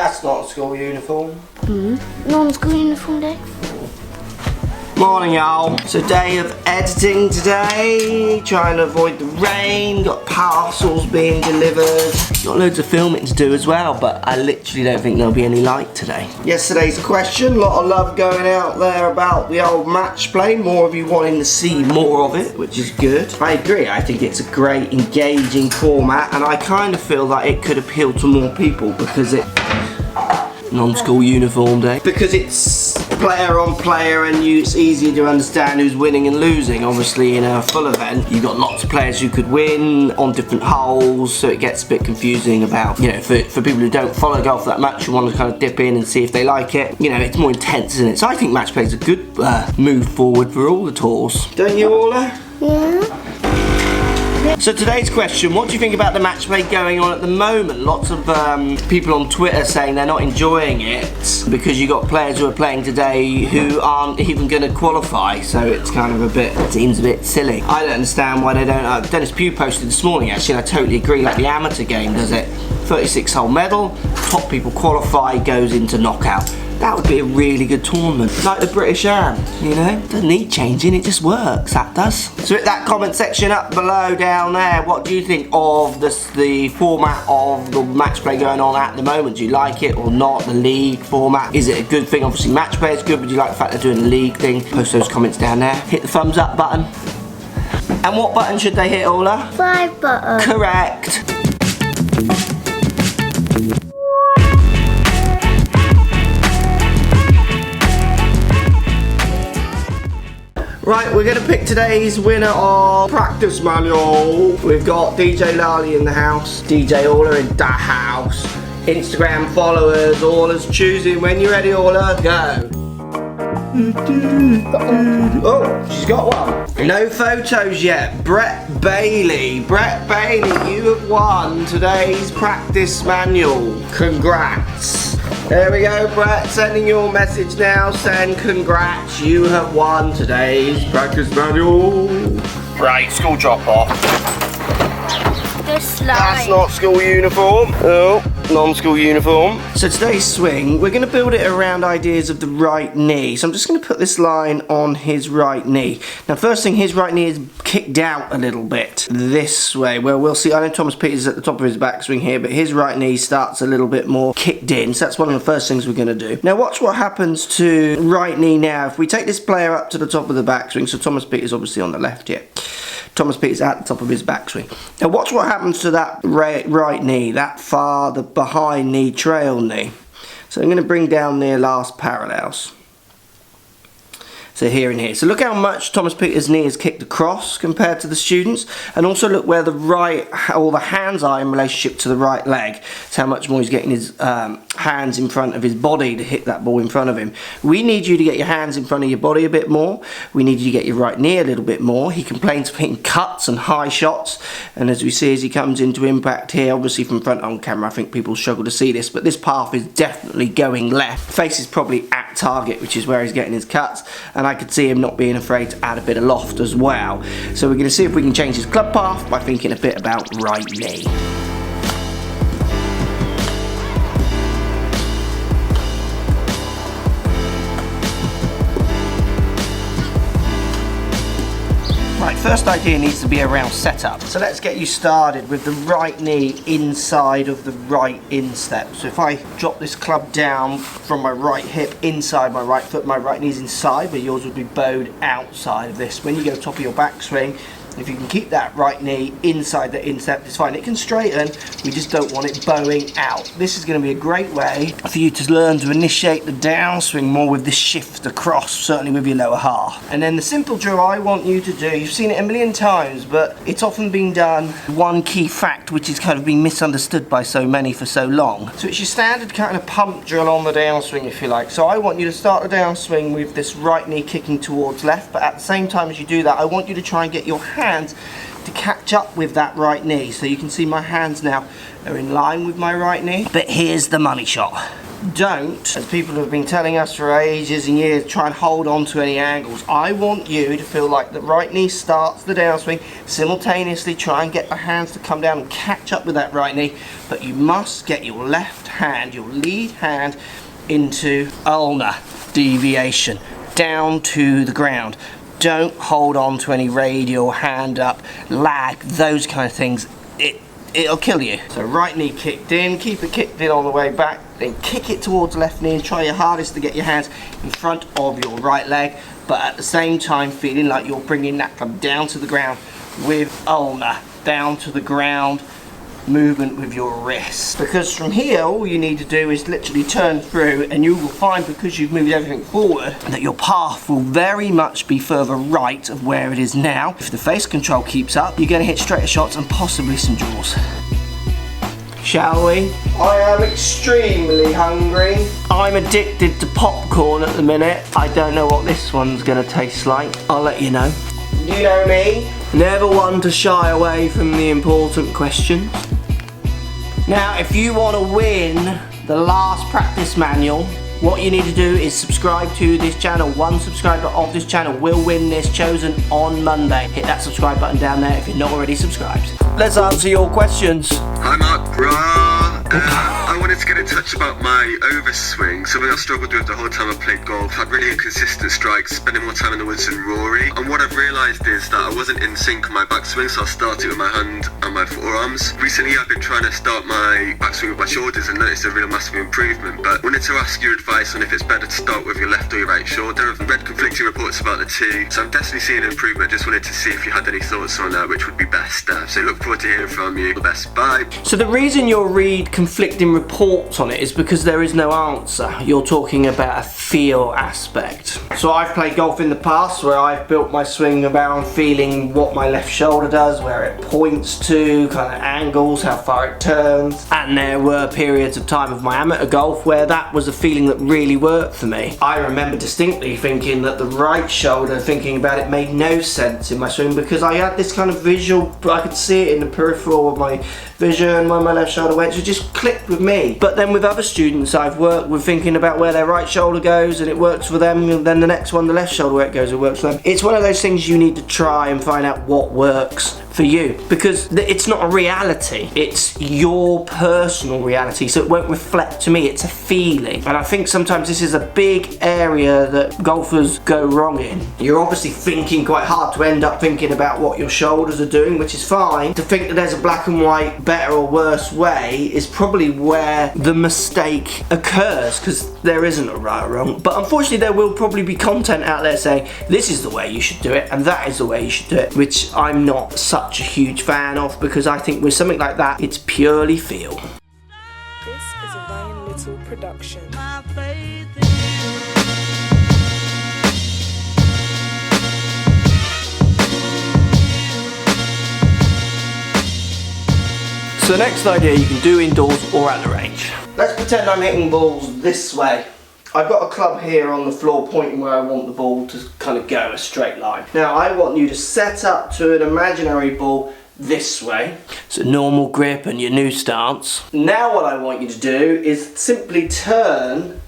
That's not school uniform. Non-school uniform day. Morning, y'all. So day of editing today, trying to avoid the rain, got parcels being delivered, got loads of filming to do as well, but I literally don't think there'll be any light today. Yesterday's question, a lot of love going out there about the old match play, more of you wanting to see more of it, which is good. I agree, I think it's a great engaging format, and I kind of feel that it could appeal to more people because it non-school uniform day, because it's player on player and it's easier to understand who's winning and losing. Obviously in a full event you've got lots of players who could win on different holes, so it gets a bit confusing about, you know, for people who don't follow golf that much, who want to kind of dip in and see if they like it, you know, it's more intense, isn't it? So I think match play is a good move forward for all the tours, don't you, Orla? Yeah. So today's question, what do you think about the match play going on at the moment? Lots of people on Twitter saying they're not enjoying it because you got players who are playing today who aren't even going to qualify, so it's kind of seems a bit silly. I don't understand why they don't. Dennis Pugh posted this morning actually, and I totally agree, like the amateur game does it. 36 hole medal, top people qualify, goes into knockout. That would be a really good tournament, like the British Am, you know? Doesn't need changing, it just works, that does. So hit that comment section up below down there. What do you think of the format of the match play going on at the moment? Do you like it or not? The league format, is it a good thing? Obviously match play is good, but do you like the fact they're doing the league thing? Post those comments down there. Hit the thumbs up button. And what button should they hit, Orla? 5 button. Correct. Right, we're going to pick today's winner of Practice Manual. We've got DJ Lally in the house, DJ Orla in the house, Instagram followers, Orla's choosing. When you're ready, Orla, go. Oh, she's got one. No photos yet. Brett Bailey. Brett Bailey, you have won today's Practice Manual. Congrats. There we go, Brett, sending your message now, saying congrats, you have won today's Practice Manual. Right, school drop off. That's not school uniform. Oh, non-school uniform. So today's swing, we're going to build it around ideas of the right knee. So I'm just going to put this line on his right knee. Now first thing, his right knee is kicked out a little bit this way. Well, we'll see. I know Thomas Peters is at the top of his backswing here, but his right knee starts a little bit more kicked in. So that's one of the first things we're going to do. Now watch what happens to right knee now. If we take this player up to the top of the backswing, so Thomas Peters obviously on the left here. Thomas Peters at the top of his backswing. Now watch what happens to that right knee, that farther behind knee, trail knee. So I'm going to bring down their last parallels. So here and here. So look how much Thomas Peters' knee is kicked across compared to the students, and also look where the right, or the hands are in relationship to the right leg. So how much more he's getting his hands in front of his body to hit that ball in front of him. We need you to get your hands in front of your body a bit more. We need you to get your right knee a little bit more. He complains of hitting cuts and high shots, and as we see as he comes into impact here, obviously from front on camera, I think people struggle to see this, but this path is definitely going left. Face is probably at target, which is where he's getting his cuts, and I could see him not being afraid to add a bit of loft as well. So we're going to see if we can change his club path by thinking a bit about right knee. Right, first idea needs to be around setup. So let's get you started with the right knee inside of the right instep. So if I drop this club down from my right hip inside my right foot, my right knee's inside, but yours would be bowed outside of this. When you go top of your backswing, if you can keep that right knee inside the instep, it's fine. It can straighten, we just don't want it bowing out. This is going to be a great way for you to learn to initiate the downswing more with this shift across, certainly with your lower half. And then the simple drill I want you to do, you've seen it a million times, but it's often been done, one key fact which is kind of been misunderstood by so many for so long. So it's your standard kind of pump drill on the downswing, if you like. So I want you to start the downswing with this right knee kicking towards left, but at the same time as you do that, I want you to try and get your hands to catch up with that right knee. So you can see my hands now are in line with my right knee. But here's the money shot. don't, as people have been telling us for ages and years, try and hold on to any angles. I want you to feel like the right knee starts the downswing, simultaneously try and get the hands to come down and catch up with that right knee, but you must get your left hand, your lead hand, into ulnar deviation, down to the ground. Don't hold on to any radial, hand up, lag, those kind of things. It'll kill you. So right knee kicked in, keep it kicked in on the way back, then kick it towards left knee and try your hardest to get your hands in front of your right leg, but at the same time feeling like you're bringing that club down to the ground with ulnar, down to the ground movement with your wrist. Because from here all you need to do is literally turn through, and you will find, because you've moved everything forward, that your path will very much be further right of where it is now. If the face control keeps up, you're going to hit straighter shots and possibly some draws. Shall we? I am extremely hungry. I'm addicted to popcorn at the minute. I don't know what this one's going to taste like. I'll let you know. You know me, never one to shy away from the important questions. Now, if you want to win the last practice manual, what you need to do is subscribe to this channel. One subscriber of this channel will win this, chosen on Monday. Hit that subscribe button down there if you're not already subscribed. Let's answer your questions. Hi Mark, bro. I wanted to get in touch about my overswing, something I've struggled with the whole time I've played golf. Had really inconsistent strikes, spending more time in the woods than Rory. And what I've realised is that I wasn't in sync on my backswing, so I started with my hand and my forearms. Recently I've been trying to start my backswing with my shoulders and noticed a real massive improvement, but wanted to ask your advice on if it's better to start with your left or your right shoulder. I've read conflicting reports about the two, so I'm definitely seeing an improvement. Just wanted to see if you had any thoughts on which would be best. So look forward to hearing from you. All the best. Bye. So the reason you'll read conflicting reports on it is because there is no answer. You're talking about a feel aspect. So I've played golf in the past where I've built my swing around feeling what my left shoulder does, where it points to, kind of angles, how far it turns. And there were periods of time of my amateur golf where that was a feeling that really worked for me. I remember distinctly thinking that the right shoulder, thinking about it, made no sense in my swing because I had this kind of visual, I could see it in the peripheral of my vision where my left shoulder went, so it just clicked with me. But then with other students I've worked with, thinking about where their right shoulder goes and it works for them, and then the next one, the left shoulder, where it goes, it works for them. It's one of those things you need to try and find out what works for you, because it's not a reality, it's your personal reality, so it won't reflect to me, it's a feeling. And I think sometimes this is a big area that golfers go wrong in. You're obviously thinking quite hard to end up thinking about what your shoulders are doing, which is fine. To think that there's a black and white better or worse way is probably where the mistake occurs, because there isn't a right or wrong. But unfortunately there will probably be content out there saying this is the way you should do it and that is the way you should do it, which I'm not such a huge fan of, because I think with something like that it's purely feel. This is a Ryan Little production. So the next idea you can do indoors or at the range. Let's pretend I'm hitting balls this way. I've got a club here on the floor pointing where I want the ball to kind of go, a straight line. Now I want you to set up to an imaginary ball this way. It's a normal grip and your new stance. Now what I want you to do is simply turn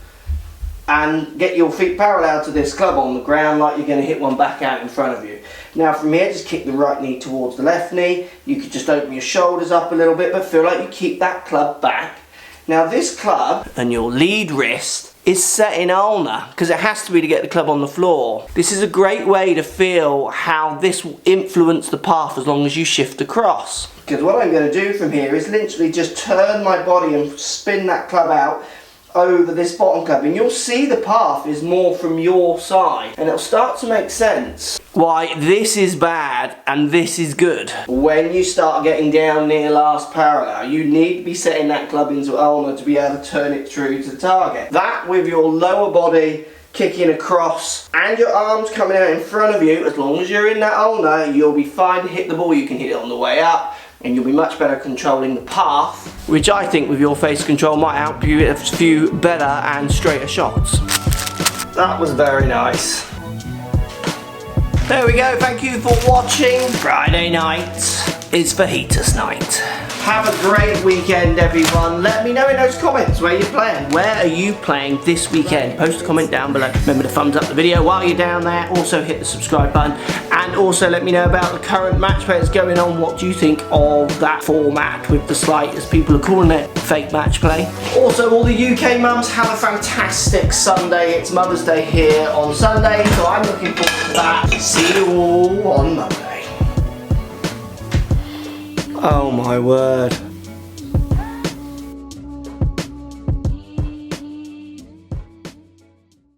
and get your feet parallel to this club on the ground like you're going to hit one back out in front of you. Now from here, just kick the right knee towards the left knee. You could just open your shoulders up a little bit, but feel like you keep that club back. Now this club and your lead wrist is set in ulnar, because it has to be to get the club on the floor. This is a great way to feel how this will influence the path as long as you shift across. Because what I'm going to do from here is literally just turn my body and spin that club out over this bottom club, and you'll see the path is more from your side, and it'll start to make sense why this is bad and this is good. When you start getting down near last parallel, you need to be setting that club into ulnar to be able to turn it through to the target. That with your lower body kicking across and your arms coming out in front of you, as long as you're in that ulnar, you'll be fine to hit the ball. You can hit it on the way up, and you'll be much better controlling the path, which I think with your face control might help you hit a few better and straighter shots. That was very nice. There we go, thank you for watching Friday night. is fajitas night. Have a great weekend, everyone. Let me know in those comments where you're playing. Where are you playing this weekend? Post a comment down below. Remember to thumbs up the video while you're down there. Also hit the subscribe button. And also let me know about the current match play that's going on. What do you think of that format with the slight, as people are calling it, fake match play? Also, all the UK mums, have a fantastic Sunday. It's Mother's Day here on Sunday, so I'm looking forward to that. See you all on Monday. Oh my word.